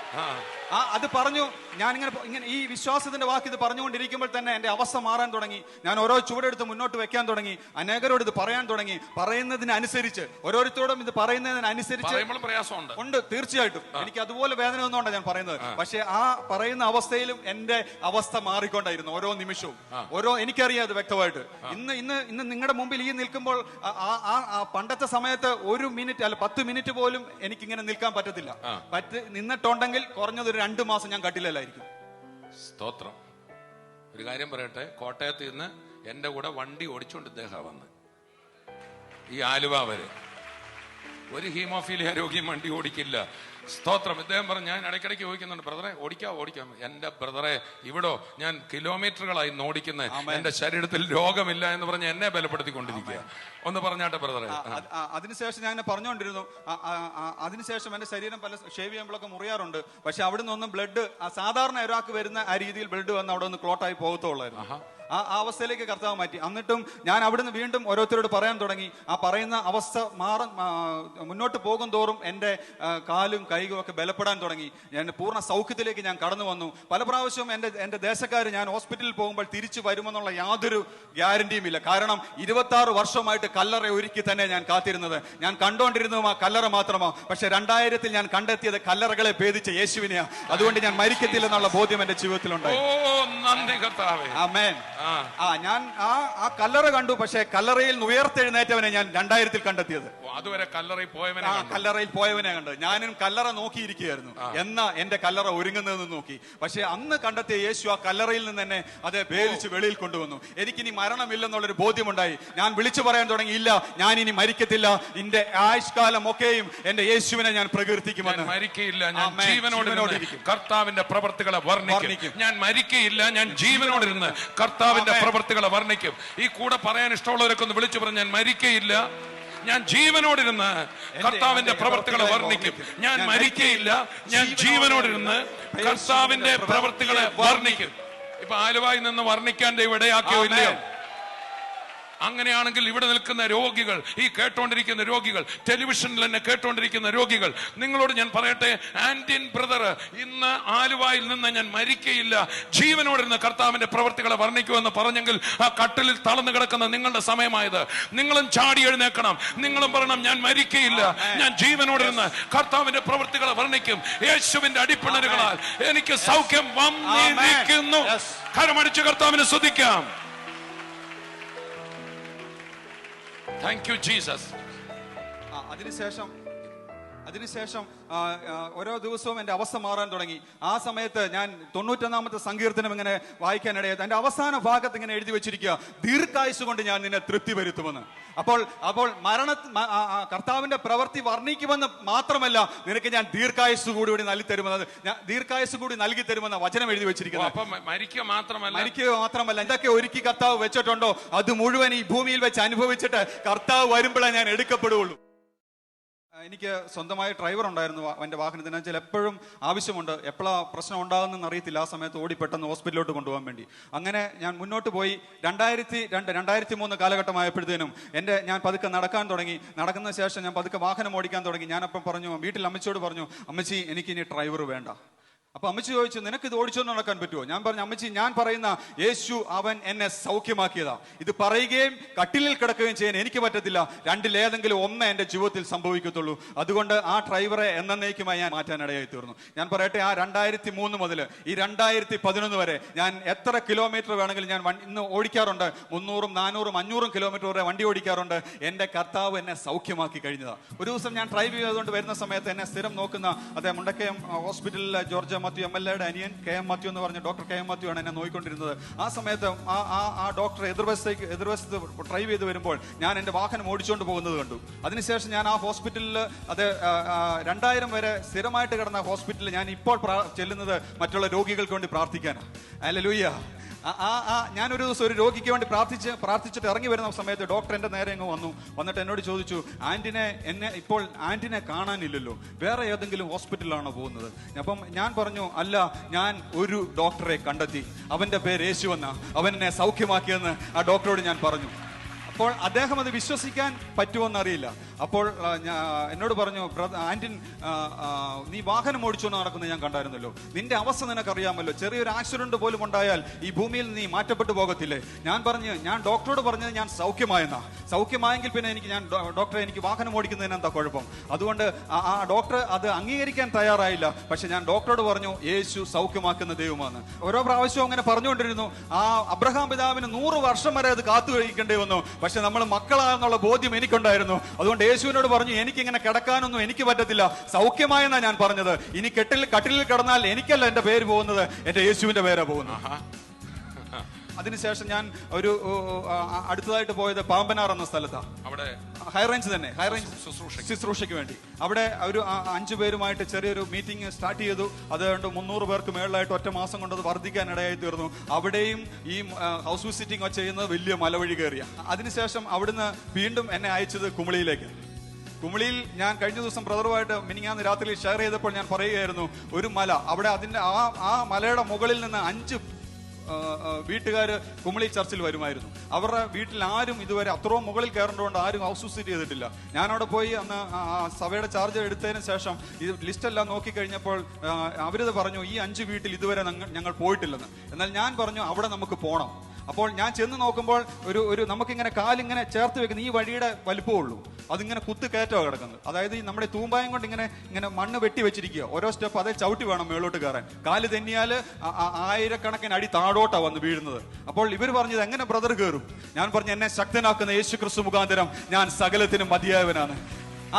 അത് പറഞ്ഞു. ഞാൻ ഇങ്ങനെ ഈ വിശ്വാസത്തിന്റെ വാക്ക് ഇത് പറഞ്ഞുകൊണ്ടിരിക്കുമ്പോൾ തന്നെ എന്റെ അവസ്ഥ മാറാൻ തുടങ്ങി. ഞാൻ ഓരോ ചുവടെടുത്ത് മുന്നോട്ട് വെക്കാൻ തുടങ്ങി. അനേകരോട് ഇത് പറയാൻ തുടങ്ങി. പറയുന്നതിനനുസരിച്ച്, ഓരോരുത്തരോടും ഇത് പറയുന്നതിനനുസരിച്ച് ഉണ്ട്. തീർച്ചയായിട്ടും എനിക്ക് അതുപോലെ വേദന ഒന്നുകൊണ്ടാണ് ഞാൻ പറയുന്നത്. പക്ഷെ ആ പറയുന്ന അവസ്ഥയിലും എന്റെ അവസ്ഥ മാറിക്കൊണ്ടായിരുന്നു ഓരോ നിമിഷവും. എനിക്കറിയാം അത് വ്യക്തമായിട്ട്. ഇന്ന് നിങ്ങളുടെ മുമ്പിൽ ഈ നിൽക്കുമ്പോൾ പണ്ടത്തെ സമയത്ത് 1 മിനിറ്റ് അല്ല 10 മിനിറ്റ് പോലും എനിക്കിങ്ങനെ നിൽക്കാൻ പറ്റത്തില്ല. നിന്നിട്ടുണ്ടെങ്കിൽ കുറഞ്ഞത് 2 മാസം ഞാൻ കട്ടിലല്ലായിരിക്കും. സ്തോത്രം. ഒരു കാര്യം പറയട്ടെ, കോട്ടയത്ത് നിന്ന് എന്റെ കൂടെ വണ്ടി ഓടിച്ചുകൊണ്ട് ഇദ്ദേഹം വന്ന് ഈ ആലുവ വരെ. ഒരു ഹീമോഫീലിയ രോഗിയും വണ്ടി ഓടിക്കില്ല. സ്തോത്രം. ഇദ്ദേഹം പറഞ്ഞു, ഞാൻ ഇടയ്ക്കിടയ്ക്ക് ചോദിക്കുന്നുണ്ട്, ബ്രദറെ ഓടിക്കാം. എന്റെ ബ്രദറെ, ഇവിടോ ഞാൻ കിലോമീറ്ററുകളായി ഓടിക്കുന്നത്, എന്റെ ശരീരത്തിൽ രോഗമില്ല എന്ന് പറഞ്ഞ് എന്നെ ബലപ്പെടുത്തിക്കൊണ്ടിരിക്കുക. ഒന്ന് പറഞ്ഞാട്ടെ ബ്രദറെ. അതിനുശേഷം ഞാൻ പറഞ്ഞുകൊണ്ടിരുന്നു. അതിനുശേഷം എന്റെ ശരീരം പല ഷേവ് ചെയ്യുമ്പോഴൊക്കെ മുറിയാറുണ്ട്. പക്ഷെ അവിടെ നിന്നൊന്നും ബ്ലഡ് സാധാരണ ഒരാൾക്ക് വരുന്ന ആ രീതിയിൽ ബ്ലഡ് വന്ന് അവിടെ നിന്ന് ക്ലോട്ടായി പോകത്തുള്ളായിരുന്നു. ആ അവസ്ഥയിലേക്ക് കർത്താവ് മാറ്റി. എന്നിട്ടും ഞാൻ അവിടുന്ന് വീണ്ടും ഓരോരുത്തരോട് പറയാൻ തുടങ്ങി. ആ പറയുന്ന അവസ്ഥ മുന്നോട്ട് പോകും തോറും എൻ്റെ കാലും കൈകളും ഒക്കെ ബലപ്പെടാൻ തുടങ്ങി. ഞാൻ പൂർണ്ണ സൗഖ്യത്തിലേക്ക് ഞാൻ കടന്നു വന്നു. പല പ്രാവശ്യവും എൻ്റെ ദേശക്കാർ ഞാൻ ഹോസ്പിറ്റലിൽ പോകുമ്പോൾ തിരിച്ചു വരുമെന്നുള്ള യാതൊരു ഗ്യാരണ്ടിയും ഇല്ല. കാരണം 26 വർഷമായിട്ട് കല്ലറ ഒരുക്കി തന്നെ ഞാൻ കാത്തിരുന്നത്. ഞാൻ കണ്ടോണ്ടിരുന്നതും ആ കല്ലറ മാത്രമോ. പക്ഷെ 2000 ഞാൻ കണ്ടെത്തിയത് കല്ലറകളെ ഭേദിച്ച യേശുവിനെയാ. അതുകൊണ്ട് ഞാൻ മരിക്കത്തില്ലെന്നുള്ള ബോധ്യം എന്റെ ജീവിതത്തിലുണ്ടായി. ആമേൻ. ഞാൻ ആ കല്ലറ കണ്ടു. പക്ഷെ കല്ലറയിൽ ഉയർത്തെഴുന്നേറ്റവനെ ഞാൻ 2000 കണ്ടെത്തിയത്. അതുവരെ കല്ലറയിൽ പോയവനെ കണ്ടത്. ഞാനും കല്ലറ നോക്കിയിരിക്കുകയായിരുന്നു, എന്നാ എന്റെ കല്ലറ ഒരുങ്ങുന്നതെന്ന് നോക്കി. പക്ഷെ അന്ന് കണ്ടെത്തിയ യേശു ആ കല്ലറയിൽ നിന്ന് തന്നെ അത് ഭേദിച്ച് വെളിയിൽ കൊണ്ടുവന്നു. എനിക്കിനി മരണമില്ലെന്നുള്ളൊരു ബോധ്യമുണ്ടായി. ഞാൻ വിളിച്ചു പറയാൻ തുടങ്ങി, ഇല്ല, ഞാൻ ഇനി മരിക്കത്തില്ല. എന്റെ ആയുഷ്കാലം ഒക്കെയും എന്റെ യേശുവിനെ ഞാൻ പ്രകീർത്തിക്കുമെന്ന്. മരിക്കയില്ല, ഞാൻ ജീവനോടിരിക്കും, കർത്താവിന്റെ പ്രവർത്തികളെ വർണ്ണിക്കും. ഞാൻ മരിക്കയില്ല, ഞാൻ ജീവനോടിരുന്ന് കർത്താവിന്റെ പ്രവർത്തികളെ വർണ്ണിക്കും. ഈ കൂടെ പറയാൻ ഇഷ്ടമുള്ളവരൊക്കെ ഒന്ന് വിളിച്ചു പറഞ്ഞു, ഞാൻ മരിക്കയില്ല, ഞാൻ ജീവനോടിരുന്ന് കർത്താവിന്റെ പ്രവർത്തികളെ വർണ്ണിക്കും. ഞാൻ മരിക്കയില്ല, ഞാൻ ജീവനോടിരുന്ന് കർത്താവിന്റെ പ്രവർത്തികളെ വർണ്ണിക്കും. ഇപ്പൊ ആലുവായിൽ നിന്ന് വർണ്ണിക്കാൻ ഇവിടെയാക്കിയോ ഇല്ലയോ? അങ്ങനെയാണെങ്കിൽ ഇവിടെ നിൽക്കുന്ന രോഗികൾ, ഈ കേട്ടോണ്ടിരിക്കുന്ന രോഗികൾ, ടെലിവിഷനിൽ തന്നെ കേട്ടോണ്ടിരിക്കുന്ന രോഗികൾ, നിങ്ങളോട് ഞാൻ പറയട്ടെ, ആന്റിൻ ബ്രദർ ഇന്ന് ആലുവായിൽ നിന്ന് ഞാൻ മരിക്കയില്ല, ജീവനോടിരുന്ന് കർത്താവിന്റെ പ്രവർത്തികളെ വർണ്ണിക്കുമെന്ന് പറഞ്ഞെങ്കിൽ ആ കട്ടിലിൽ തളർന്നു കിടക്കുന്ന നിങ്ങളുടെ സമയമായത്. നിങ്ങളും ചാടി എഴുന്നേക്കണം. നിങ്ങളും പറയണം, ഞാൻ മരിക്കയില്ല, ഞാൻ ജീവനോടിരുന്ന് കർത്താവിന്റെ പ്രവർത്തികളെ വർണ്ണിക്കും. യേശുവിന്റെ അടിപ്പിണരുകളാൽ എനിക്ക് സൗഖ്യം വന്നിരിക്കുന്നു. കരമടിച്ച് കർത്താവിനെ സ്തുതിക്കാം. Thank you, Jesus. അതിനുശേഷം ഓരോ ദിവസവും എൻ്റെ അവസ്ഥ മാറാൻ തുടങ്ങി. ആ സമയത്ത് ഞാൻ 91 സങ്കീർത്തനം ഇങ്ങനെ വായിക്കാനിടയായി. എൻ്റെ അവസാന ഭാഗത്ത് ഇങ്ങനെ എഴുതി വെച്ചിരിക്കുക, ദീർഘായുസ് കൊണ്ട് ഞാൻ നിന്നെ തൃപ്തി വരുത്തുമെന്ന്. അപ്പോൾ കർത്താവിന്റെ പ്രവൃത്തി വർണ്ണിക്കുമെന്ന് മാത്രമല്ല, നിനക്ക് ഞാൻ ദീർഘായുസ് കൂടി നൽകി തരുമെന്ന് വചനം എഴുതി വെച്ചിരിക്കുന്നത്. മരിക്കുക മാത്രമല്ല, എന്തൊക്കെ ഒരുക്കി കർത്താവ് വെച്ചിട്ടുണ്ടോ അത് മുഴുവൻ ഈ ഭൂമിയിൽ വെച്ച് അനുഭവിച്ചിട്ട് കർത്താവ് വരുമ്പോഴേ ഞാൻ എടുക്കപ്പെടുകയുള്ളൂ. എനിക്ക് സ്വന്തമായി ഡ്രൈവർ ഉണ്ടായിരുന്നു എൻ്റെ വാഹനത്തിന്. വെച്ചാൽ എപ്പോഴും ആവശ്യമുണ്ട്, എപ്പോഴാണ് പ്രശ്നം ഉണ്ടാകുന്നതെന്ന് അറിയത്തില്ല. ആ സമയത്ത് ഓടി പെട്ടെന്ന് ഹോസ്പിറ്റലിലോട്ട് കൊണ്ടുപോകാൻ വേണ്ടി അങ്ങനെ ഞാൻ മുന്നോട്ട് പോയി. 2003 കാലഘട്ടമായപ്പോഴത്തേനും ഞാൻ പതുക്കെ നടക്കാൻ തുടങ്ങി. നടക്കുന്ന ശേഷം ഞാൻ പതുക്കെ വാഹനം ഓടിക്കാൻ തുടങ്ങി. ഞാനപ്പം പറഞ്ഞു, വീട്ടിൽ അമ്മച്ചിയോട് പറഞ്ഞു, അമ്മച്ചി എനിക്കിനി ഡ്രൈവർ വേണ്ട. അപ്പൊ അമ്മച്ചി ചോദിച്ചു, നിനക്ക് ഇത് ഓടിച്ചോണ്ട് നടക്കാൻ പറ്റുമോ? ഞാൻ പറഞ്ഞു, അമ്മച്ചി, ഞാൻ പറയുന്ന യേശു അവൻ എന്നെ സൗഖ്യമാക്കിയതാ. ഇത് പറയുകയും കട്ടിലിൽ കിടക്കുകയും ചെയ്യാൻ എനിക്ക് പറ്റത്തില്ല. രണ്ടിലേതെങ്കിലും ഒന്ന് എന്റെ ജീവിതത്തിൽ സംഭവിക്കത്തുള്ളൂ. അതുകൊണ്ട് ആ ഡ്രൈവറെ എന്നേക്കുമായി ഞാൻ മാറ്റാനിടയായി തീർന്നു. ഞാൻ പറയട്ടെ, ആ 2003 മുതൽ ഈ 2011 വരെ ഞാൻ എത്ര കിലോമീറ്റർ വേണമെങ്കിലും ഞാൻ ഇന്ന് ഓടിക്കാറുണ്ട്. 300, 400, 500 കിലോമീറ്റർ വരെ വണ്ടി ഓടിക്കാറുണ്ട്. എന്റെ കർത്താവ് എന്നെ സൗഖ്യമാക്കി കഴിഞ്ഞതാ. ഒരു ദിവസം ഞാൻ ഡ്രൈവ് ചെയ്തുകൊണ്ട് വരുന്ന സമയത്ത് എന്നെ സ്ഥിരം നോക്കുന്ന മുണ്ടക്കയം ഹോസ്പിറ്റലിലെ ജോർജ് മാത്യു MLA യുടെ അനിയൻ KM മാത്യു എന്ന് പറഞ്ഞ ഡോക്ടർ KM മാത്യു ആണ് എന്നെ നോക്കിക്കൊണ്ടിരുന്നത്. ആ സമയത്ത് ആ ഡോക്ടർ എതിർവശത്ത് ഡ്രൈവ് ചെയ്ത് വരുമ്പോൾ ഞാൻ എൻ്റെ വാഹനം ഓടിച്ചുകൊണ്ട് പോകുന്നത് കണ്ടു. അതിനുശേഷം ഞാൻ ആ ഹോസ്പിറ്റലിൽ 2000 വരെ സ്ഥിരമായിട്ട് കിടന്ന ഹോസ്പിറ്റലിൽ ഞാൻ ഇപ്പോൾ ചെല്ലുന്നത് മറ്റുള്ള രോഗികൾക്ക് വേണ്ടി പ്രാർത്ഥിക്കാനാണ്. ഹല്ലേലൂയ. ഞാനൊരു ദിവസം ഒരു രോഗിക്ക് വേണ്ടി പ്രാർത്ഥിച്ചിട്ട് ഇറങ്ങി വരുന്ന സമയത്ത് ഡോക്ടർ എൻ്റെ നേരെ അങ്ങ് വന്നിട്ട് എന്നോട് ചോദിച്ചു, ഇപ്പോൾ ആന്റിനെ കാണാനില്ലല്ലോ, വേറെ ഏതെങ്കിലും ഹോസ്പിറ്റലിലാണോ പോകുന്നത്? അപ്പം ഞാൻ പറഞ്ഞു, അല്ല, ഞാൻ ഒരു ഡോക്ടറെ കണ്ടെത്തി, അവന്റെ പേര് യേശുവെന്ന, അവൻ എന്നെ സൗഖ്യമാക്കിയെന്ന് ആ ഡോക്ടറോട് ഞാൻ പറഞ്ഞു. അപ്പോൾ അദ്ദേഹം അത് വിശ്വസിക്കാൻ പറ്റുമെന്നറിയില്ല. അപ്പോൾ എന്നോട് പറഞ്ഞു, ആന്റിൻ, നീ വാഹനം ഓടിച്ചുകൊണ്ട് നടക്കുന്നത് ഞാൻ കണ്ടായിരുന്നല്ലോ, നിന്റെ അവസ്ഥ നിനക്കറിയാമല്ലോ, ചെറിയൊരു ആക്സിഡന്റ് പോലും ഉണ്ടായാൽ ഈ ഭൂമിയിൽ നീ മാറ്റപ്പെട്ടു പോകത്തില്ലേ? ഞാൻ ഡോക്ടറോട് പറഞ്ഞത് ഞാൻ സൗഖ്യമായെങ്കിൽ പിന്നെ ഡോക്ടറെ എനിക്ക് വാഹനം ഓടിക്കുന്നതിന് എന്താ കുഴപ്പം? അതുകൊണ്ട് ആ ഡോക്ടർ അത് അംഗീകരിക്കാൻ തയ്യാറായില്ല. പക്ഷെ ഞാൻ ഡോക്ടറോട് പറഞ്ഞു, യേശു സൗഖ്യമാക്കുന്ന ദൈവമാണ്. ഓരോ പ്രാവശ്യവും അങ്ങനെ പറഞ്ഞുകൊണ്ടിരുന്നു. ആ അബ്രഹാം പിതാവിന് 100 വർഷം വരെ അത് കാത്തു കഴിക്കേണ്ടി വന്നു. പക്ഷെ നമ്മൾ മക്കളാണെന്നുള്ള ബോധ്യം എനിക്കുണ്ടായിരുന്നു. അതുകൊണ്ട് യേശുവിനോട് പറഞ്ഞു, എനിക്കിങ്ങനെ കിടക്കാനൊന്നും എനിക്ക് പറ്റത്തില്ല, സൗഖ്യമായെന്നാ ഞാൻ പറഞ്ഞത്. ഇനി കട്ടിലിൽ കിടന്നാൽ എനിക്കല്ല എന്റെ പേര് പോകുന്നത്, എന്റെ യേശുവിന്റെ പേരാ പോകുന്നത്. അതിനുശേഷം ഞാൻ അടുത്തതായിട്ട് പോയത് പാമ്പനാർ എന്ന സ്ഥലത്താണ്. അവിടെ ഹൈറേഞ്ച് ശുശ്രൂഷയ്ക്ക് വേണ്ടി അവിടെ ഒരു 5 പേരുമായിട്ട് ചെറിയൊരു മീറ്റിംഗ് സ്റ്റാർട്ട് ചെയ്തു. അതുകൊണ്ട് 300 പേർക്ക് മേളിലായിട്ട് ഒറ്റ മാസം കൊണ്ട് അത് വർദ്ധിക്കാൻ ഇടയായി തീർന്നു. അവിടെയും ഈ ഹൗസ് വിസിറ്റിംഗ് ചെയ്യുന്നത് വലിയ മലവഴി കയറിയ. അതിനുശേഷം അവിടുന്ന് വീണ്ടും എന്നെ അയച്ചത് കുമളിയിലേക്ക്. കുമളിയിൽ ഞാൻ കഴിഞ്ഞ ദിവസം ബ്രദറുമായിട്ട് മിനിങ്ങാന്ന് രാത്രി ഷെയർ ചെയ്തപ്പോൾ ഞാൻ പറയുകയായിരുന്നു, ഒരു മല, അവിടെ അതിന്റെ ആ മലയുടെ മുകളിൽ നിന്ന് വീട്ടുകാർ കുമളി ചർച്ചിൽ വരുമായിരുന്നു. അവരുടെ വീട്ടിൽ ആരും ഇതുവരെ അത്രയും മുകളിൽ കയറേണ്ടതുകൊണ്ട് ആരും ഹൗസ് വിസിറ്റ് ചെയ്തിട്ടില്ല. ഞാനവിടെ പോയി അന്ന് സഭയുടെ ചാർജ് എടുത്തതിന് ശേഷം ഇത് ലിസ്റ്റ് എല്ലാം നോക്കിക്കഴിഞ്ഞപ്പോൾ അവരിത് പറഞ്ഞു, ഈ 5 വീട്ടിൽ ഇതുവരെ ഞങ്ങൾ പോയിട്ടില്ലെന്ന്. എന്നാൽ ഞാൻ പറഞ്ഞു അവിടെ നമുക്ക് പോകണം. അപ്പോൾ ഞാൻ ചെന്ന് നോക്കുമ്പോൾ ഒരു നമുക്കിങ്ങനെ കാലിങ്ങനെ ചേർത്ത് വെക്കുന്ന ഈ വഴിയുടെ വലിപ്പമുള്ളൂ, അതിങ്ങനെ കുത്ത് കയറ്റോ കിടക്കുന്നത്. അതായത് ഈ നമ്മുടെ തൂമ്പായം കൊണ്ട് ഇങ്ങനെ മണ്ണ് വെട്ടി വെച്ചിരിക്കുക. ഓരോ സ്റ്റെപ്പ് അതേ ചവിട്ടി വേണം മേളോട്ട് കയറാൻ. കാല് തെന്നിയാൽ ആയിരക്കണക്കിന് അടി താഴോട്ടാണ് വന്ന് വീഴുന്നത്. അപ്പോൾ ഇവർ പറഞ്ഞത് എങ്ങനെ ബ്രദർ കയറും? ഞാൻ പറഞ്ഞു, എന്നെ ശക്തനാക്കുന്ന യേശു ക്രിസ്തു മുഖാന്തരം ഞാൻ സകലത്തിനും മതിയായവനാണ്.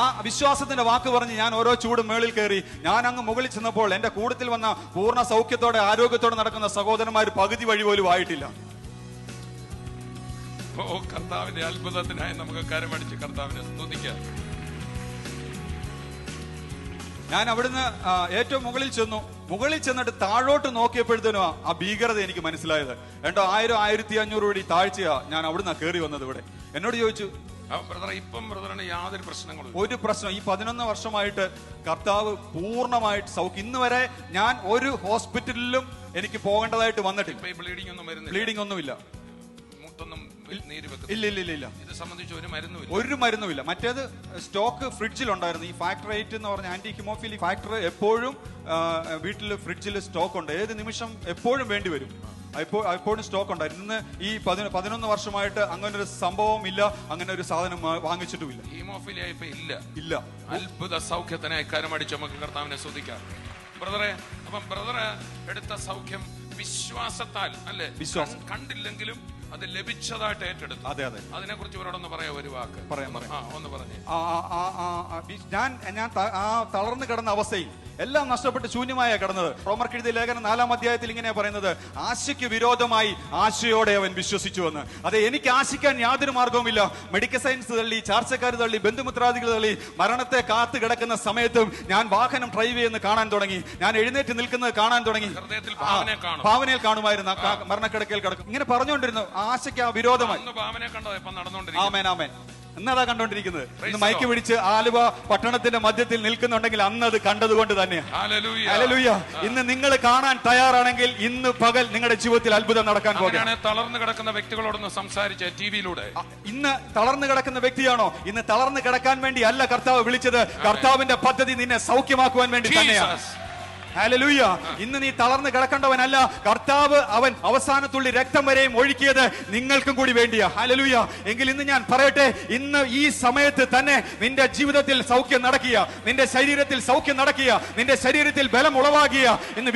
ആ വിശ്വാസത്തിന്റെ വാക്ക് പറഞ്ഞ് ഞാൻ ഓരോ ചൂടും മേളിൽ കയറി. ഞാൻ അങ്ങ് മുകളിൽ ചെന്നപ്പോൾ എന്റെ കൂട്ടത്തിൽ വന്ന പൂർണ്ണ സൗഖ്യത്തോടെ ആരോഗ്യത്തോടെ നടക്കുന്ന സഹോദരന്മാർ പകുതി വഴി പോലും ആയിട്ടില്ല. കർത്താവിന്റെ അത്ഭുതത്തിനായി നമുക്ക് കരമടിച്ച് കർത്താവിനെ സ്തുതിക്കാം. ഞാൻ അവിടുന്ന് ഏറ്റവും മുകളിൽ ചെന്നു. മുകളിൽ ചെന്നിട്ട് താഴോട്ട് നോക്കിയപ്പോഴത്തേനും ആ ഭീകരത എനിക്ക് മനസ്സിലായത്. 1000-1500 രൂപ താഴ്ചയാ ഞാൻ അവിടുന്ന് കയറി വന്നത്. ഇവിടെ എന്നോട് ചോദിച്ചു, ഇപ്പം ബ്രദറിന് യാതൊരു പ്രശ്നങ്ങളും ഒരു പ്രശ്നം ഈ 11 വർഷമായിട്ട് കർത്താവ് പൂർണ്ണമായിട്ട് സൗഖ്യം. ഇന്ന് വരെ ഞാൻ ഒരു ഹോസ്പിറ്റലിലും എനിക്ക് പോകേണ്ടതായിട്ട് വന്നിട്ടില്ല. ബ്ലീഡിംഗ് ഒന്നുമില്ല. ഇല്ല. ഇത് സംബന്ധിച്ച് ഒരു മരുന്നുമില്ല. മറ്റേത് സ്റ്റോക്ക് ഫ്രിഡ്ജിലുണ്ടായിരുന്നു. ഈ ഫാക്ടർ 8 എന്ന് പറഞ്ഞ ആന്റി ഹിമോഫിലി ഫാക്ടർ എപ്പോഴും വീട്ടിൽ ഫ്രിഡ്ജിൽ സ്റ്റോക്ക് ഉണ്ട്. ഏത് നിമിഷം എപ്പോഴും വേണ്ടി വരും. എപ്പോഴും സ്റ്റോക്ക് ഉണ്ടായിരുന്നു. ഇന്ന് ഈ 11 വർഷമായിട്ട് അങ്ങനെ ഒരു സംഭവം ഇല്ല, അങ്ങനെ ഒരു സാധനം വാങ്ങിച്ചിട്ടുമില്ല. ഹീമോഫിലിയ ഇല്ല. അത്ഭുത സൗഖ്യത്തിനായി കരമടിച്ച് നമുക്ക് കർത്താവിനെ സ്തുതിക്കാം. ബ്രദറെ, അപ്പം ബ്രദറെ എടുത്ത സൗഖ്യം വിശ്വാസത്താൽ അല്ലെ? വിശ്വാസം കണ്ടില്ലെങ്കിലും അത് ലഭിച്ചതായിട്ട് ഏറ്റെടുത്തു. അതെ. അതിനെ കുറിച്ച് ഇവരോടൊന്ന് പറയാം, ഒരു വാക്ക് ഒന്ന് പറഞ്ഞു. ഞാൻ തളർന്നു കിടന്ന അവസ്ഥയിൽ എല്ലാം നഷ്ടപ്പെട്ട് ശൂന്യമായ കിടന്നത്. റോമർക്കെഴുതിയ ലേഖനം 4-ാം അധ്യായത്തിൽ ഇങ്ങനെ പറയുന്നത്, ആശയ്ക്ക് വിരോധമായി ആശയോടെ അവൻ വിശ്വസിച്ചു എന്ന്. അതെ, എനിക്ക് ആശിക്കാൻ യാതൊരു മാർഗവുമില്ല. മെഡിക്കൽ സയൻസ് തള്ളി, ചാർച്ചക്കാർ തള്ളി, ബന്ധുമിത്രാദികൾ തള്ളി, മരണത്തെ കാത്തു കിടക്കുന്ന സമയത്തും ഞാൻ വാഹനം ഡ്രൈവ് ചെയ്യുന്ന കാണാൻ തുടങ്ങി. ഞാൻ എഴുന്നേറ്റ് നിൽക്കുന്നത് കാണാൻ തുടങ്ങി. ഭാവനയിൽ കാണുമായിരുന്നു, മരണക്കിടക്കയിൽ കിടക്കും. ഇങ്ങനെ പറഞ്ഞുകൊണ്ടിരുന്നു. ആശയ്ക്ക് ആ വിരോധമായി. ആമേൻ. എന്നതാ കണ്ടോണ്ടിരിക്കുന്നത്. ഇന്ന് മൈക്ക് പിടിച്ച് ആലുവ പട്ടണത്തിന്റെ മധ്യത്തിൽ നിൽക്കുന്നുണ്ടെങ്കിൽ അന്ന് അത് കണ്ടതുകൊണ്ട് തന്നെ. ഹല്ലേലൂയ. ഇന്ന് നിങ്ങൾ കാണാൻ തയ്യാറാണെങ്കിൽ ഇന്ന് പകൽ നിങ്ങളുടെ ജീവിതത്തിൽ അത്ഭുതം നടക്കാൻ പോകുകയാണ്. തളർന്നു കിടക്കുന്ന വ്യക്തികളോടൊന്ന് സംസാരിച്ച ടിവിയിലൂടെ. ഇന്ന് തളർന്നു കിടക്കുന്ന വ്യക്തിയാണോ? ഇന്ന് തളർന്നു കിടക്കാൻ വേണ്ടി അല്ല കർത്താവ് വിളിച്ചത്. കർത്താവിന്റെ പദ്ധതി നിന്നെ സൗഖ്യമാക്കുവാൻ വേണ്ടി തന്നെയാണ്. ഹല്ലേലൂയ. ഇന്ന് നീ തളർന്ന് കിടക്കേണ്ടവനല്ല. കർത്താവ് അവൻ അവസാനത്തുള്ളി രക്തം വരെയും ഒഴുക്കിയത് നിങ്ങൾക്കും കൂടി വേണ്ടിയാ. ഹല്ലേലൂയ. എങ്കിൽ ഇന്ന് ഞാൻ പറയട്ടെ, ഇന്ന് ഈ സമയത്ത് തന്നെ നിന്റെ ജീവിതത്തിൽ സൗഖ്യം നടക്കുക, നിന്റെ ശരീരത്തിൽ സൗഖ്യം നടക്കുക, നിന്റെ ശരീരത്തിൽ ബലം ഉളവാകിയ ഇന്ന്